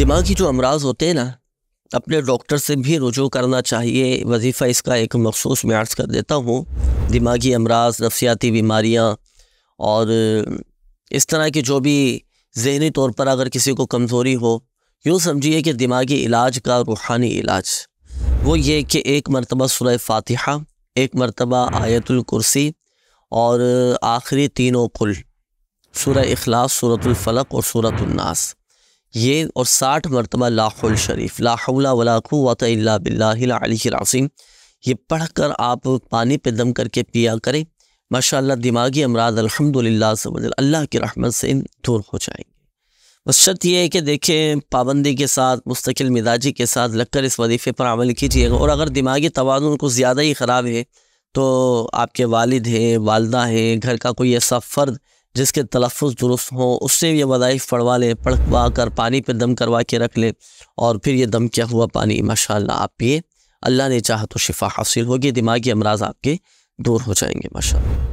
दिमागी जो अमराज होते हैं ना, अपने डॉक्टर से भी रुजू करना चाहिए। वजीफ़ा इसका एक मखसूस मैं अर्ज़ कर देता हूँ। दिमागी अमराज, नफ्सियाती बीमारियाँ और इस तरह की जो भी ज़हनी तौर पर अगर किसी को कमज़ोरी हो, यूँ समझिए कि दिमागी इलाज का रूहानी इलाज वो ये कि एक मरतबा सूरह फ़ातिहा, एक मरतबा आयतुल कुर्सी और आखिरी तीनों कुल, सूरह इखलास, सूरतुल फलक और सूरतुन नास, ये और 60 मरतबा ला हौल शरीफ, ला हौला वला कुव्वता इल्ला बिल्लाहिल अलिय्यिल अज़ीम, ये पढ़कर आप पानी पे दम करके पिया करें। माशाअल्लाह दिमागी अमराज अल्हम्दुलिल्लाह अल्लाह की रहमत से दूर हो जाएंगे। बस शर्त यह है कि देखें, पाबंदी के साथ, मुस्तकिल मिजाजी के साथ लगकर इस वजीफ़े पर अमल कीजिएगा। और अगर दिमागी तवाज़ुन कुछ ज़्यादा ही ख़राब है तो आपके वालिद हैं, वालदा हैं, घर का कोई ऐसा फ़र्द जिसके तलफ़्फ़ुज़ दुरुस्त हो, उससे ये वज़ाइफ़ पढ़वा लें, पढ़वा कर पानी पे दम करवा के रख लें और फिर ये दम किया हुआ पानी माशाअल्लाह आप पिए। अल्लाह ने चाहा तो शिफ़ा हासिल होगी, दिमागी अमराज आपके दूर हो जाएंगे माशाअल्लाह।